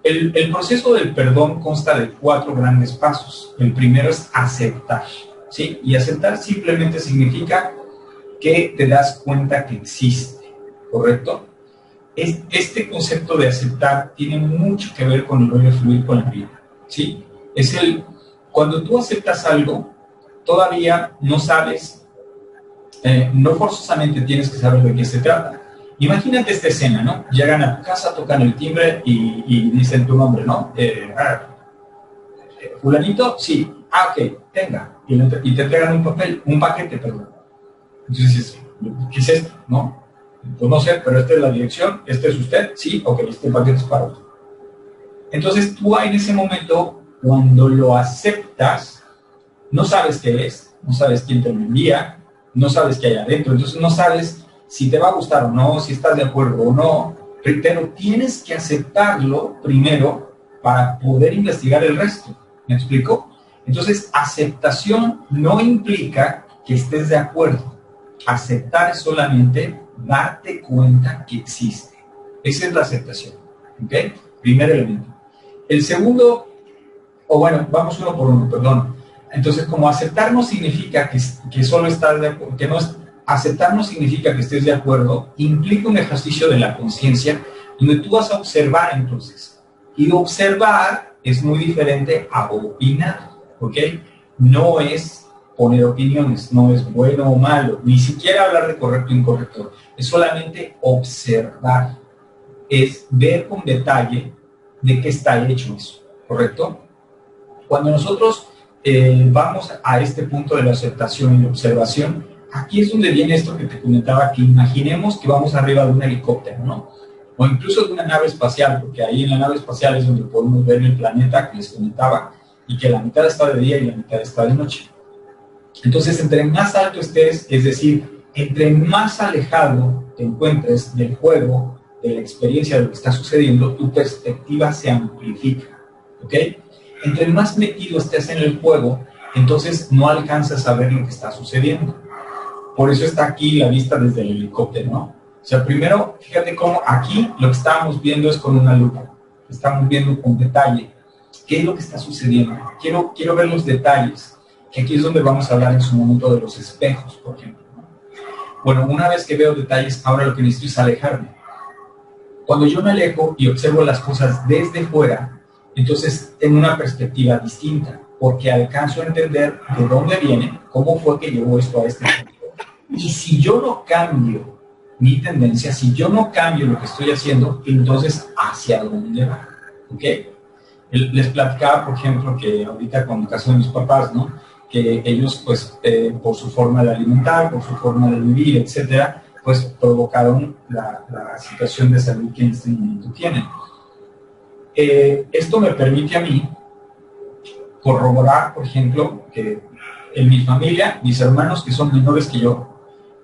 El proceso del perdón consta de 4 grandes pasos. El primero es aceptar, ¿sí? Y aceptar simplemente significa que te das cuenta que existe, ¿correcto? Este concepto de aceptar tiene mucho que ver con el rollo de fluir con la vida, ¿sí? Cuando tú aceptas algo, todavía no sabes, no forzosamente tienes que saber de qué se trata. Imagínate esta escena, ¿no? Llegan a tu casa, tocan el timbre y dicen tu nombre, ¿no? Fulanito, sí. Ok, tenga. Y te entregan un papel, un paquete, perdón. Entonces dices, ¿qué es esto? ¿No? Pues no sé, pero esta es la dirección, este es usted, sí, ok, este paquete es para usted. Entonces tú en ese momento, cuando lo aceptas, no sabes qué es, no sabes quién te lo envía, no sabes qué hay adentro, entonces no sabes si te va a gustar o no, si estás de acuerdo o no, pero tienes que aceptarlo primero para poder investigar el resto. ¿Me explico? Entonces, aceptación no implica que estés de acuerdo. Aceptar es solamente darte cuenta que existe. Esa es la aceptación. ¿Ok? Primer elemento. El segundo, o bueno, vamos uno por uno, perdón. Entonces, como aceptar no significa que solo estás de acuerdo, que no es, aceptar no significa que estés de acuerdo, implica un ejercicio de la conciencia donde tú vas a observar entonces. Y observar es muy diferente a opinar, ¿ok? No es poner opiniones, no es bueno o malo, ni siquiera hablar de correcto o incorrecto, es solamente observar, es ver con detalle de qué está hecho eso, ¿correcto? Cuando nosotros vamos a este punto de la aceptación y la observación, aquí es donde viene esto que te comentaba, que imaginemos que vamos arriba de un helicóptero, ¿no? O incluso de una nave espacial, porque ahí en la nave espacial es donde podemos ver el planeta que les comentaba, y que la mitad está de día y la mitad está de noche. Entonces, entre más alto estés, es decir, entre más alejado te encuentres del juego, de la experiencia de lo que está sucediendo, tu perspectiva se amplifica, ¿ok? Entre más metido estés en el juego, entonces no alcanzas a ver lo que está sucediendo. Por eso está aquí la vista desde el helicóptero, ¿no? O sea, primero, fíjate cómo aquí lo que estábamos viendo es con una lupa. Estamos viendo con detalle qué es lo que está sucediendo. Quiero ver los detalles, que aquí es donde vamos a hablar en su momento de los espejos, por ejemplo, ¿no? Bueno, una vez que veo detalles, ahora lo que necesito es alejarme. Cuando yo me alejo y observo las cosas desde fuera, entonces tengo una perspectiva distinta, porque alcanzo a entender de dónde viene, cómo fue que llevó esto a este punto. Y si yo no cambio mi tendencia, si yo no cambio lo que estoy haciendo, entonces ¿hacia dónde va? ¿Ok? Les platicaba, por ejemplo, que ahorita con el caso de mis papás, ¿no? Que ellos, pues, por su forma de alimentar, por su forma de vivir, etcétera, pues provocaron la situación de salud que en este momento tienen. Esto me permite a mí corroborar, por ejemplo, que en mi familia, mis hermanos que son menores que yo,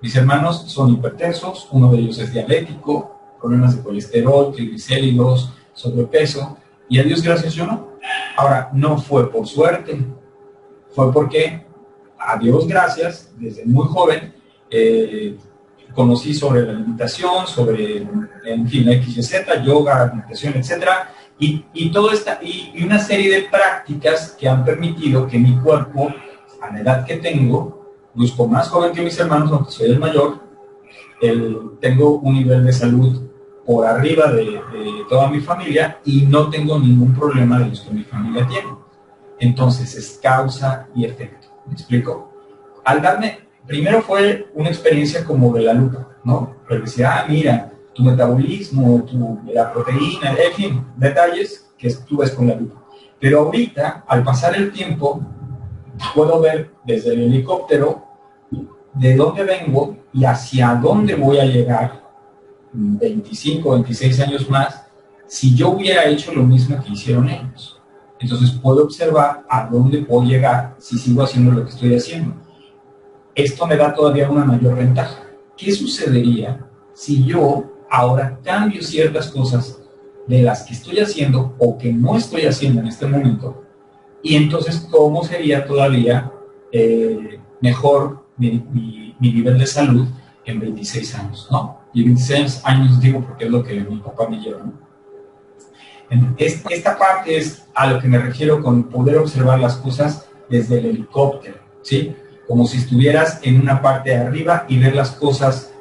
mis hermanos son hipertensos, uno de ellos es diabético, problemas de colesterol, triglicéridos, sobrepeso, y a Dios gracias yo no. Ahora, no fue por suerte, fue porque a Dios gracias, desde muy joven, conocí sobre la alimentación, sobre, en fin, X y Z, yoga, meditación, etcétera, y todo y una serie de prácticas que han permitido que mi cuerpo, a la edad que tengo, luzco más joven que mis hermanos, aunque soy el mayor, tengo un nivel de salud por arriba de toda mi familia y no tengo ningún problema de los que mi familia tiene. Entonces es causa y efecto. ¿Me explico? Al darme, primero fue una experiencia como de la lupa, ¿no? Pero decía, mira, tu metabolismo, la proteína, en fin, detalles que tú ves con la lupa. Pero ahorita, al pasar el tiempo, puedo ver desde el helicóptero de dónde vengo y hacia dónde voy a llegar 25, 26 años más si yo hubiera hecho lo mismo que hicieron ellos. Entonces puedo observar a dónde puedo llegar si sigo haciendo lo que estoy haciendo. Esto me da todavía una mayor ventaja. ¿Qué sucedería si yo ahora cambio ciertas cosas de las que estoy haciendo o que no estoy haciendo en este momento? Y entonces, ¿cómo sería todavía mejor mi nivel de salud en 26 años, ¿no? Y 26 años digo porque es lo que mi papá me lleva, ¿no? Esta parte es a lo que me refiero con poder observar las cosas desde el helicóptero, ¿sí? Como si estuvieras en una parte de arriba y ver las cosas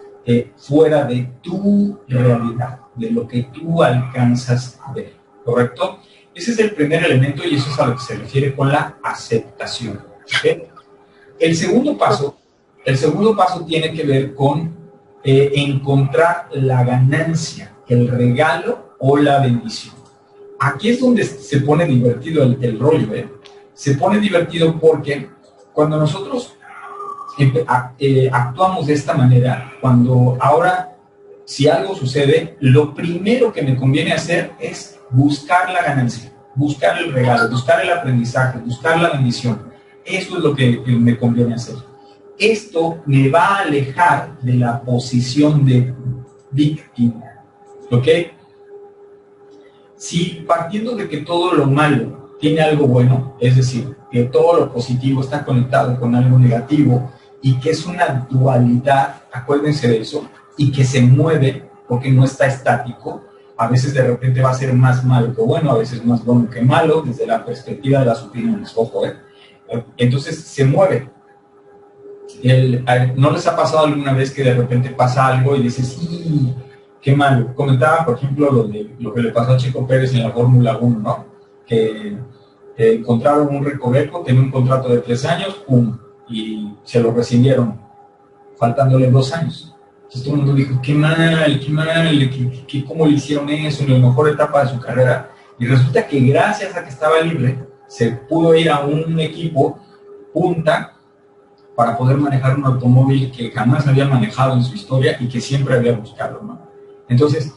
fuera de tu realidad, de lo que tú alcanzas a ver, ¿correcto? Ese es el primer elemento y eso es a lo que se refiere con la aceptación, ¿ok? El segundo paso tiene que ver con encontrar la ganancia, el regalo o la bendición. Aquí es donde se pone divertido el rollo, ¿eh? Se pone divertido porque cuando nosotros actuamos de esta manera, cuando ahora, si algo sucede, lo primero que me conviene hacer es buscar la ganancia, buscar el regalo, buscar el aprendizaje, buscar la bendición. Eso es lo que me conviene hacer. Esto me va a alejar de la posición de víctima, ¿ok? Si partiendo de que todo lo malo tiene algo bueno, es decir, que todo lo positivo está conectado con algo negativo y que es una dualidad, acuérdense de eso, y que se mueve porque no está estático, a veces de repente va a ser más malo que bueno, a veces más bueno que malo, desde la perspectiva de las opiniones, ojo, entonces se mueve. ¿No les ha pasado alguna vez que de repente pasa algo y dices, sí, qué malo? Comentaba, por ejemplo, lo que le pasó a Checo Pérez en la Fórmula 1, ¿no? Que encontraron un recoveco, tenía un contrato de 3 años, ¡pum! Y se lo rescindieron, faltándole 2 años. Entonces todo el mundo dijo, qué mal, cómo le hicieron eso en la mejor etapa de su carrera. Y resulta que gracias a que estaba libre, se pudo ir a un equipo punta para poder manejar un automóvil que jamás había manejado en su historia y que siempre había buscado, ¿no? Entonces,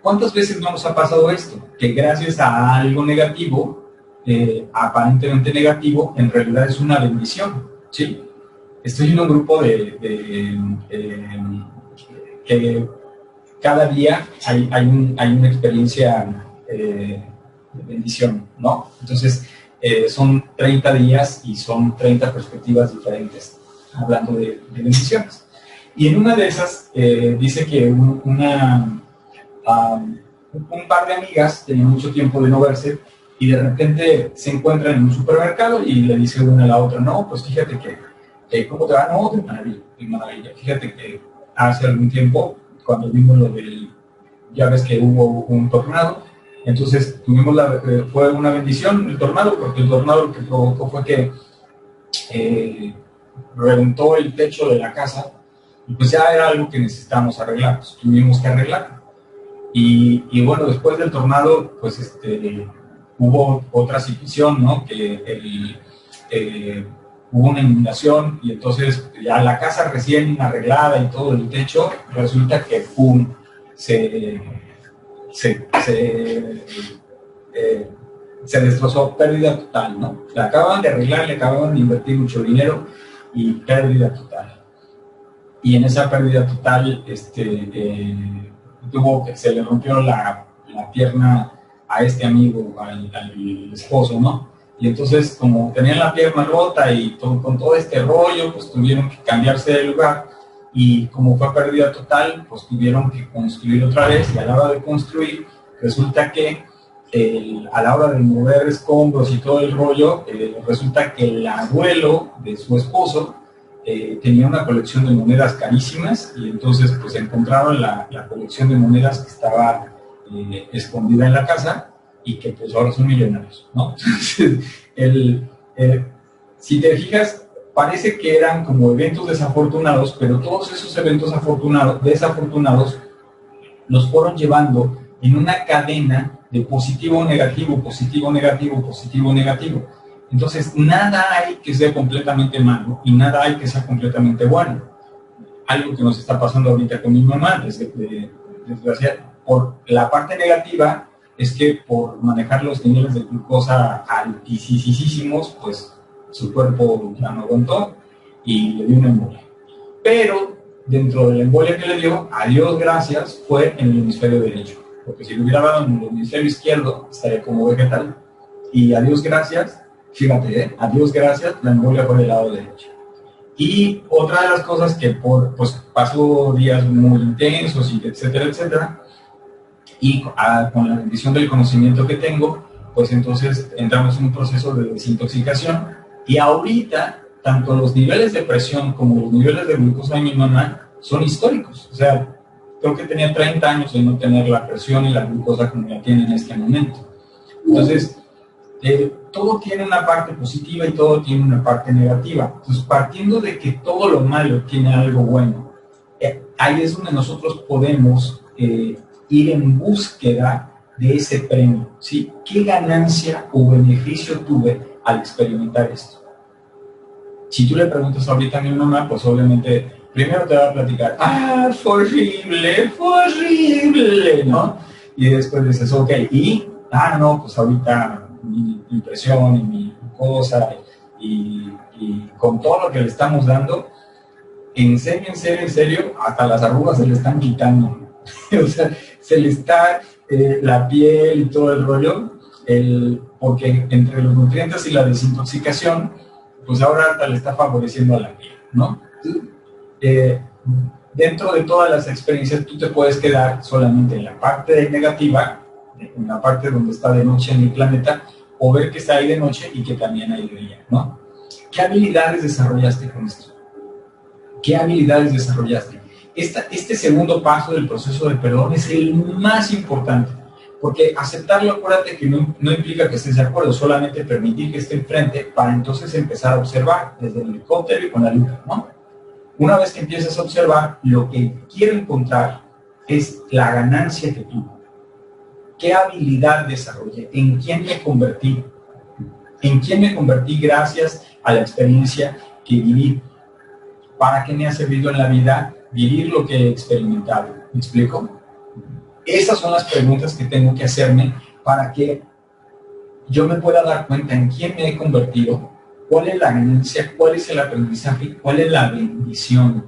¿cuántas veces no nos ha pasado esto? Que gracias a algo negativo, aparentemente negativo, en realidad es una bendición, ¿sí? Estoy en un grupo que cada día hay una experiencia de bendición, ¿no? Entonces, son 30 días y son 30 perspectivas diferentes, hablando de bendiciones. Y en una de esas dice que un par de amigas tenían mucho tiempo de no verse y de repente se encuentran en un supermercado y le dice una a la otra, no, pues fíjate que ¿cómo te va? No, de maravilla. Fíjate que hace algún tiempo, cuando vimos lo del, ya ves que hubo un tornado, entonces tuvimos fue una bendición el tornado, porque el tornado lo que provocó fue que reventó el techo de la casa y pues ya era algo que necesitábamos arreglar, pues tuvimos que arreglar. Y bueno, después del tornado, pues hubo otra situación, ¿no? Que hubo una inundación y entonces ya la casa recién arreglada y todo el techo, resulta que ¡pum! Se destrozó, pérdida total, ¿no? La acaban de arreglar, le acababan de invertir mucho dinero y pérdida total. Y en esa pérdida total, se le rompió la pierna a este amigo, al esposo, ¿no? Y entonces, como tenían la pierna rota y con todo este rollo, pues tuvieron que cambiarse de lugar. Y como fue pérdida total, pues tuvieron que construir otra vez. Y a la hora de construir, resulta que a la hora de mover escombros y todo el rollo, resulta que el abuelo de su esposo tenía una colección de monedas carísimas y entonces pues encontraron la colección de monedas que estaba escondida en la casa y que pues ahora son millonarios, ¿no? Si te fijas, parece que eran como eventos desafortunados, pero todos esos eventos desafortunados los fueron llevando en una cadena de positivo, negativo, positivo, negativo, positivo, negativo. Entonces, nada hay que sea completamente malo y nada hay que sea completamente bueno. Algo que nos está pasando ahorita con mi mamá, desgraciadamente, por la parte negativa, es que por manejar los niveles de glucosa altísimos, pues su cuerpo ya no aguantó y le dio una embolia. Pero dentro de la embolia que le dio, a Dios gracias, fue en el hemisferio derecho. Porque si lo hubiera dado en el hemisferio izquierdo, estaría como vegetal. Y a Dios gracias, fíjate, a Dios gracias, la embolia fue del lado derecho. Y otra de las cosas que pues pasó días muy intensos y etcétera, etcétera, Y con la bendición del conocimiento que tengo, pues entonces entramos en un proceso de desintoxicación. Y ahorita, tanto los niveles de presión como los niveles de glucosa de mi mamá son históricos. O sea, creo que tenía 30 años de no tener la presión y la glucosa como la tiene en este momento. Entonces, todo tiene una parte positiva y todo tiene una parte negativa. Entonces, partiendo de que todo lo malo tiene algo bueno, ahí es donde nosotros podemos ir en búsqueda de ese premio, ¿sí? ¿Qué ganancia o beneficio tuve al experimentar esto? Si tú le preguntas ahorita a mi mamá, pues obviamente primero te va a platicar, fue horrible, ¿no? Y después dices, ok, y, no, pues ahorita mi impresión y mi cosa, y con todo lo que le estamos dando, en serio, hasta las arrugas se le están quitando. O sea, se le está la piel y todo el rollo, porque entre los nutrientes y la desintoxicación, pues ahora hasta le está favoreciendo a la piel, ¿no? Dentro de todas las experiencias, tú te puedes quedar solamente en la parte negativa, en la parte donde está de noche en el planeta, o ver que está ahí de noche y que también hay de día, ¿no? ¿Qué habilidades desarrollaste con esto? ¿Qué habilidades desarrollaste? Este segundo paso del proceso de perdón es el más importante, porque aceptarlo, acuérdate que no implica que estés de acuerdo, solamente permitir que esté enfrente para entonces empezar a observar desde el helicóptero y con la lupa, ¿no? Una vez que empiezas a observar, lo que quiero encontrar es la ganancia que tuve. ¿Qué habilidad desarrollé? ¿En quién me convertí? ¿En quién me convertí gracias a la experiencia que viví? ¿Para qué me ha servido en la vida vivir lo que he experimentado? ¿Me explico? Esas son las preguntas que tengo que hacerme para que yo me pueda dar cuenta en quién me he convertido, cuál es la ganancia, cuál es el aprendizaje, cuál es la bendición.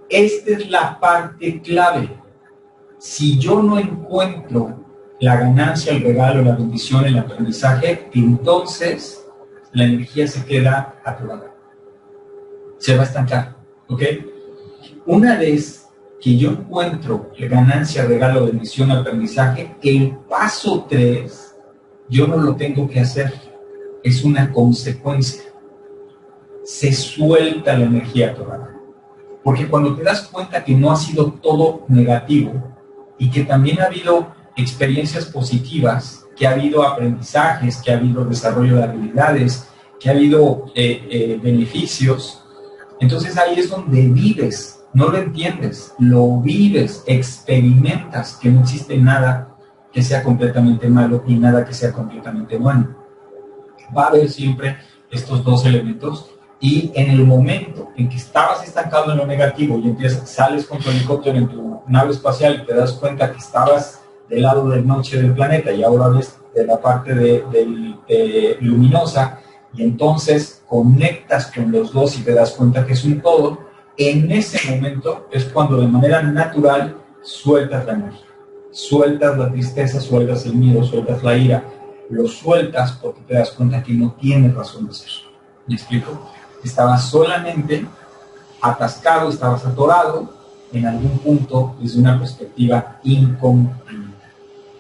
Esta es la parte clave. Si yo no encuentro la ganancia, el regalo, la bendición, el aprendizaje, entonces la energía se queda atorada. Se va a estancar, ¿ok? Una vez que yo encuentro la ganancia, regalo, bendición, aprendizaje, el paso 3, yo no lo tengo que hacer, es una consecuencia. Se suelta la energía atorada. Porque cuando te das cuenta que no ha sido todo negativo y que también ha habido experiencias positivas, que ha habido aprendizajes, que ha habido desarrollo de habilidades, que ha habido beneficios, entonces ahí es donde vives, no lo entiendes, lo vives, experimentas que no existe nada que sea completamente malo y nada que sea completamente bueno. Va a haber siempre estos dos elementos y en el momento en que estabas estancado en lo negativo y sales con tu helicóptero en tu nave espacial y te das cuenta que estabas del lado de noche del planeta y ahora ves de la parte luminosa, y entonces conectas con los dos y te das cuenta que es un todo, en ese momento es cuando de manera natural sueltas la energía, sueltas la tristeza, sueltas el miedo, sueltas la ira, lo sueltas porque te das cuenta que no tienes razón de ser. ¿Me explico? Estabas solamente atascado, estabas atorado en algún punto desde una perspectiva incomprendida.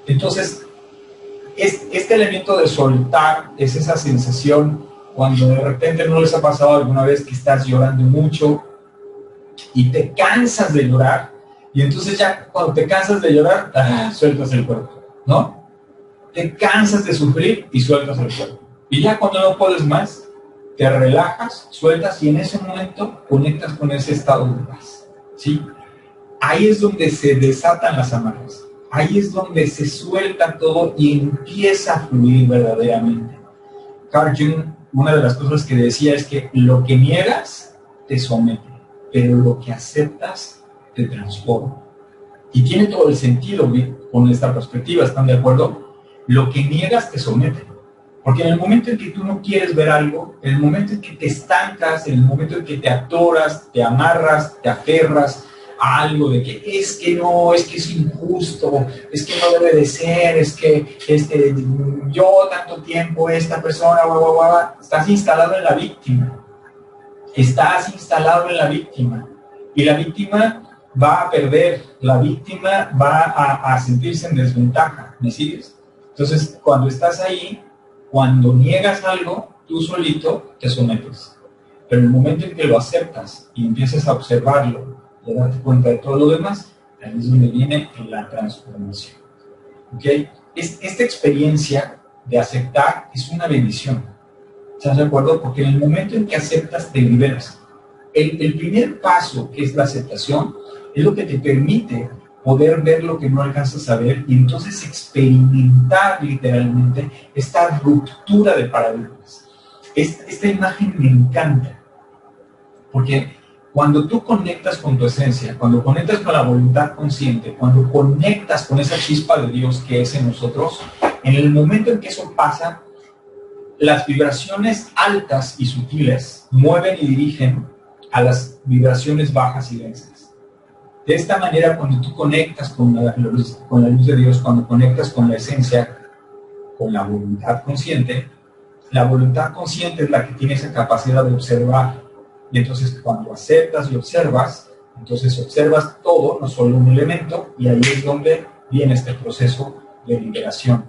Entonces, este elemento de soltar es esa sensación cuando de repente no les ha pasado alguna vez que estás llorando mucho y te cansas de llorar y entonces ya cuando te cansas de llorar, sueltas el cuerpo, ¿no? Te cansas de sufrir y sueltas el cuerpo. Y ya cuando no puedes más, te relajas, sueltas y en ese momento conectas con ese estado de paz, ¿sí? Ahí es donde se desatan las amarras. Ahí es donde se suelta todo y empieza a fluir verdaderamente. Carl Jung, una de las cosas que decía es que lo que niegas te somete, pero lo que aceptas te transforma. Y tiene todo el sentido con esta perspectiva, ¿están de acuerdo? Lo que niegas te somete. Porque en el momento en que tú no quieres ver algo, en el momento en que te estancas, en el momento en que te atoras, te amarras, te aferras a algo de que no, es que es injusto, es que no debe de ser, es que yo tanto tiempo, esta persona, estás instalado en la víctima. Estás instalado en la víctima. Y la víctima va a perder, la víctima va a sentirse en desventaja, ¿me sigues? Entonces, cuando estás ahí, cuando niegas algo, tú solito te sometes. Pero en el momento en que lo aceptas y empiezas a observarlo y a darte cuenta de todo lo demás, ahí es donde viene la transformación. ¿Ok? Esta experiencia de aceptar es una bendición. ¿Estás de acuerdo? Porque en el momento en que aceptas, te liberas. El primer paso, que es la aceptación, es lo que te permite poder ver lo que no alcanzas a ver y entonces experimentar literalmente esta ruptura de paradigmas. Esta imagen me encanta, porque cuando tú conectas con tu esencia, cuando conectas con la voluntad consciente, cuando conectas con esa chispa de Dios que es en nosotros, en el momento en que eso pasa, las vibraciones altas y sutiles mueven y dirigen a las vibraciones bajas y densas. De esta manera, cuando tú conectas con la luz de Dios, cuando conectas con la esencia, con la voluntad consciente es la que tiene esa capacidad de observar. Y entonces, cuando aceptas y observas, entonces observas todo, no solo un elemento, y ahí es donde viene este proceso de liberación.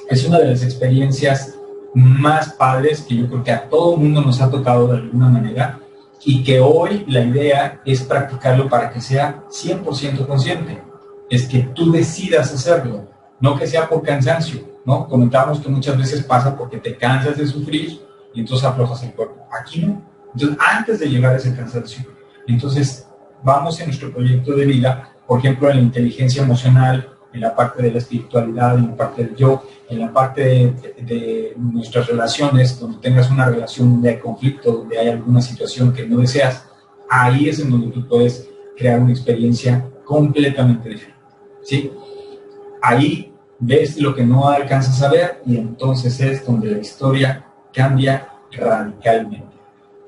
Es una de las experiencias más padres que yo creo que a todo el mundo nos ha tocado de alguna manera, y que hoy la idea es practicarlo para que sea 100% consciente. Es que tú decidas hacerlo, no que sea por cansancio, ¿no? Comentábamos que muchas veces pasa porque te cansas de sufrir y entonces aflojas el cuerpo. Aquí no. Entonces, antes de llegar a ese cansancio, entonces vamos en nuestro proyecto de vida, por ejemplo, en la inteligencia emocional, en la parte de la espiritualidad, en la parte del yo, en la parte de nuestras relaciones, donde tengas una relación de conflicto, donde hay alguna situación que no deseas, ahí es en donde tú puedes crear una experiencia completamente diferente, ¿sí? Ahí ves lo que no alcanzas a ver y entonces es donde la historia cambia radicalmente.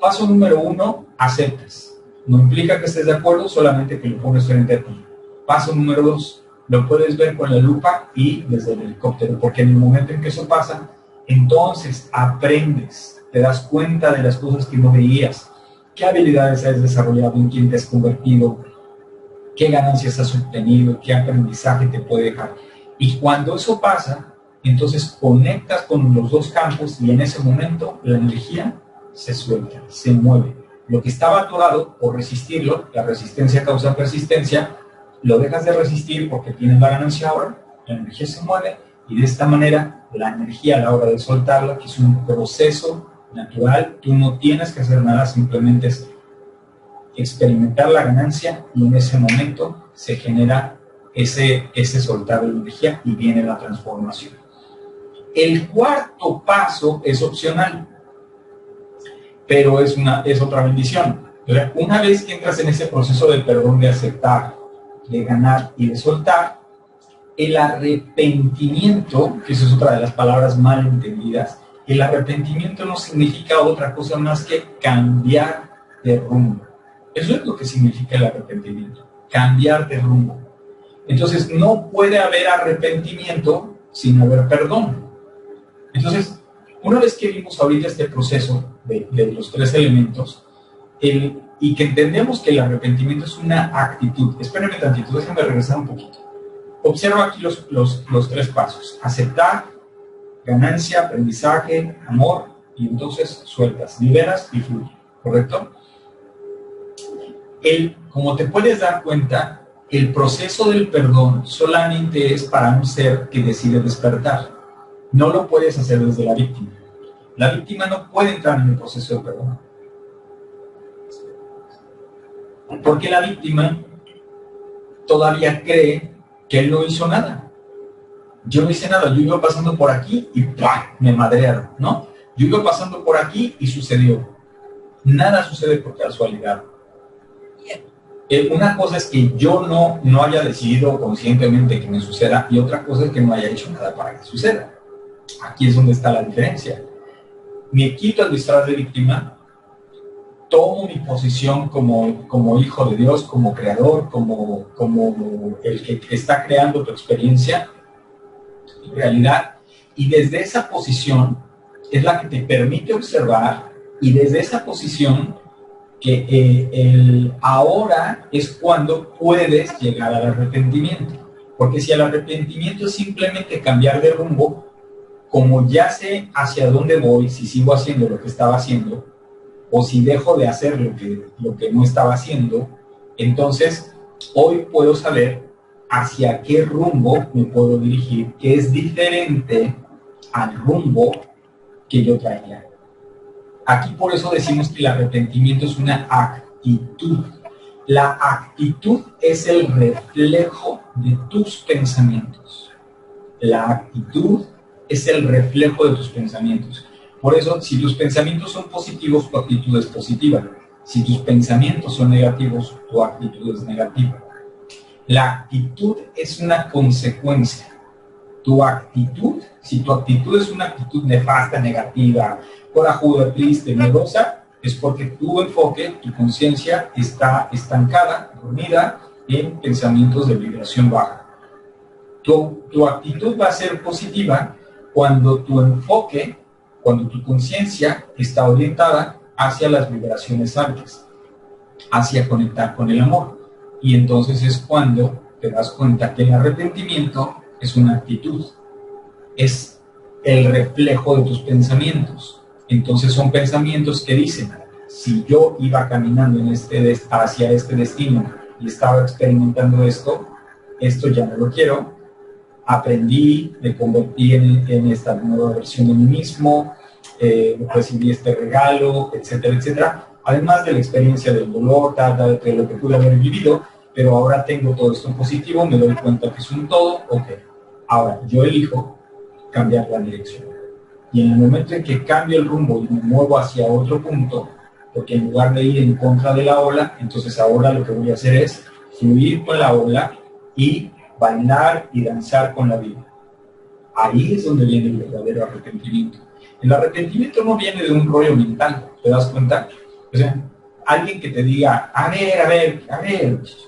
Paso número 1, aceptas. No implica que estés de acuerdo, solamente que lo pones frente a ti. Paso número 2, lo puedes ver con la lupa y desde el helicóptero, porque en el momento en que eso pasa, entonces aprendes, te das cuenta de las cosas que no veías, qué habilidades has desarrollado, en quién te has convertido, qué ganancias has obtenido, qué aprendizaje te puede dejar. Y cuando eso pasa, entonces conectas con los dos campos y en ese momento la energía se suelta, se mueve. Lo que estaba atorado, por resistirlo, la resistencia causa persistencia, lo dejas de resistir porque tienes la ganancia ahora, la energía se mueve y de esta manera la energía a la hora de soltarla, que es un proceso natural, tú no tienes que hacer nada, simplemente es experimentar la ganancia y en ese momento se genera ese soltar de energía y viene la transformación. El cuarto paso es opcional, pero es otra bendición. O sea, una vez que entras en ese proceso de perdón, de aceptar, de ganar y de soltar, el arrepentimiento, que eso es otra de las palabras mal entendidas, el arrepentimiento no significa otra cosa más que cambiar de rumbo. Eso es lo que significa el arrepentimiento, cambiar de rumbo. Entonces, no puede haber arrepentimiento sin haber perdón. Entonces, una vez que vimos ahorita este proceso de los tres elementos, y que entendemos que el arrepentimiento es una actitud, espérenme tantito, déjenme regresar un poquito. Observa aquí los tres pasos: aceptar, ganancia, aprendizaje, amor, y entonces sueltas, liberas y fluye, ¿correcto? Como te puedes dar cuenta, el proceso del perdón solamente es para un ser que decide despertar. No lo puedes hacer desde la víctima. La víctima no puede entrar en el proceso de perdón. Porque la víctima todavía cree que él no hizo nada. Yo no hice nada, yo iba pasando por aquí y ¡pam!, me madrearon, ¿no? Yo iba pasando por aquí y sucedió. Nada sucede por casualidad. Una cosa es que yo no haya decidido conscientemente que me suceda y otra cosa es que no haya hecho nada para que suceda. Aquí es donde está la diferencia. Me quito el disfraz de víctima, tomo mi posición como hijo de Dios, como creador, como el que está creando tu experiencia, tu realidad, y desde esa posición es la que te permite observar, y desde esa posición que el ahora es cuando puedes llegar al arrepentimiento. Porque si el arrepentimiento es simplemente cambiar de rumbo, como ya sé hacia dónde voy, si sigo haciendo lo que estaba haciendo, o si dejo de hacer lo que no estaba haciendo, entonces hoy puedo saber hacia qué rumbo me puedo dirigir, que es diferente al rumbo que yo traía. Aquí por eso decimos que el arrepentimiento es una actitud. La actitud es el reflejo de tus pensamientos. La actitud es el reflejo de tus pensamientos. Por eso, si tus pensamientos son positivos, tu actitud es positiva. Si tus pensamientos son negativos, tu actitud es negativa. La actitud es una consecuencia. Tu actitud, si tu actitud es una actitud nefasta, negativa, corajuda, triste, miedosa, es porque tu enfoque, tu conciencia está estancada, dormida en pensamientos de vibración baja. Tu actitud va a ser positiva cuando tu enfoque, cuando tu conciencia está orientada hacia las vibraciones altas, hacia conectar con el amor. Y entonces es cuando te das cuenta que el arrepentimiento es una actitud, es el reflejo de tus pensamientos. Entonces son pensamientos que dicen, si yo iba caminando hacia este destino y estaba experimentando esto ya no lo quiero, aprendí, me convertí en esta nueva versión de mí mismo, recibí este regalo, etcétera, etcétera. Además de la experiencia del dolor, de lo que pude haber vivido, pero ahora tengo todo esto en positivo, me doy cuenta que es un todo, ok. Ahora, yo elijo cambiar la dirección. Y en el momento en que cambio el rumbo y me muevo hacia otro punto, porque en lugar de ir en contra de la ola, entonces ahora lo que voy a hacer es fluir con la ola y bailar y danzar con la vida. Ahí es donde viene el verdadero arrepentimiento. El arrepentimiento no viene de un rollo mental, ¿te das cuenta? O sea, alguien que te diga, a ver,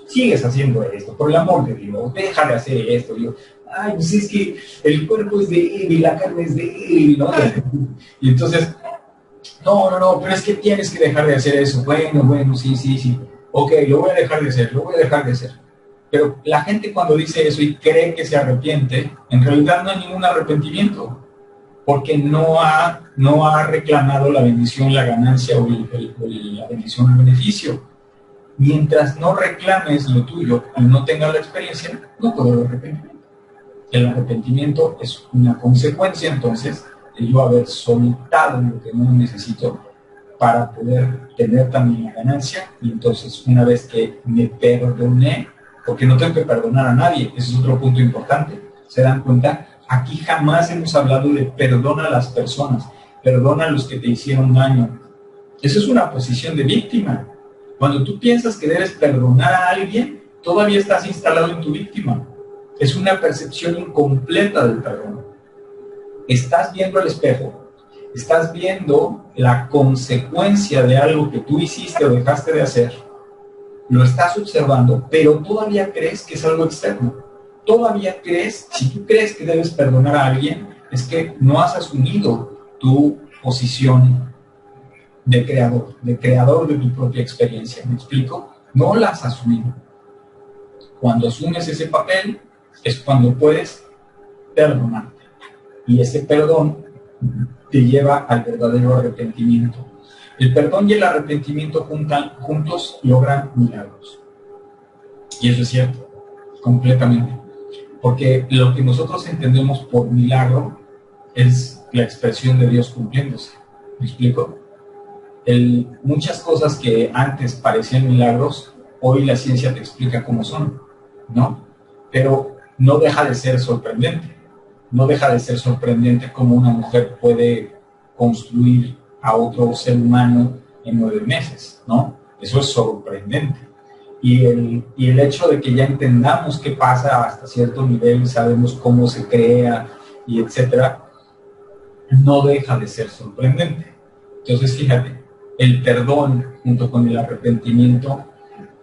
sigues haciendo esto, por el amor de Dios, deja de hacer esto. Digo, ay, pues es que el cuerpo es débil, la carne es débil, ¿no? Y entonces, no, pero es que tienes que dejar de hacer eso. Bueno, sí. Ok, lo voy a dejar de hacer. Pero la gente cuando dice eso y cree que se arrepiente, en realidad no hay ningún arrepentimiento, porque no ha reclamado la bendición, la ganancia o la bendición, el beneficio. Mientras no reclames lo tuyo y no tengas la experiencia, no puede haber arrepentimiento. El arrepentimiento es una consecuencia, entonces, de yo haber soltado lo que no necesito para poder tener también la ganancia. Y entonces, una vez que me perdoné, porque no tengo que perdonar a nadie, ese es otro punto importante, ¿se dan cuenta? Aquí jamás hemos hablado de perdona a las personas, perdona a los que te hicieron daño. Eso es una posición de víctima. Cuando tú piensas que debes perdonar a alguien, todavía estás instalado en tu víctima. Es una percepción incompleta del perdón. Estás viendo el espejo, estás viendo la consecuencia de algo que tú hiciste o dejaste de hacer, lo estás observando, pero todavía crees que es algo externo. Todavía crees, si tú crees que debes perdonar a alguien, es que no has asumido tu posición de creador de tu propia experiencia. ¿Me explico? No la has asumido. Cuando asumes ese papel, es cuando puedes perdonarte. Y ese perdón te lleva al verdadero arrepentimiento. El perdón y el arrepentimiento juntos logran milagros. Y eso es cierto, completamente. Porque lo que nosotros entendemos por milagro es la expresión de Dios cumpliéndose. ¿Me explico? Muchas cosas que antes parecían milagros, hoy la ciencia te explica cómo son, ¿no? Pero no deja de ser sorprendente. No deja de ser sorprendente cómo una mujer puede construir a otro ser humano en 9 meses, ¿no? Eso es sorprendente. Y el hecho de que ya entendamos qué pasa hasta cierto nivel, sabemos cómo se crea y etcétera, no deja de ser sorprendente. Entonces, fíjate, el perdón junto con el arrepentimiento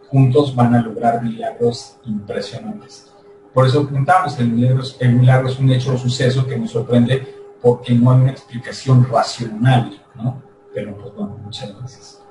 juntos van a lograr milagros impresionantes. Por eso preguntamos, el milagro es un hecho o suceso que nos sorprende porque no hay una explicación racional, ¿no? Pero pues bueno, muchas gracias.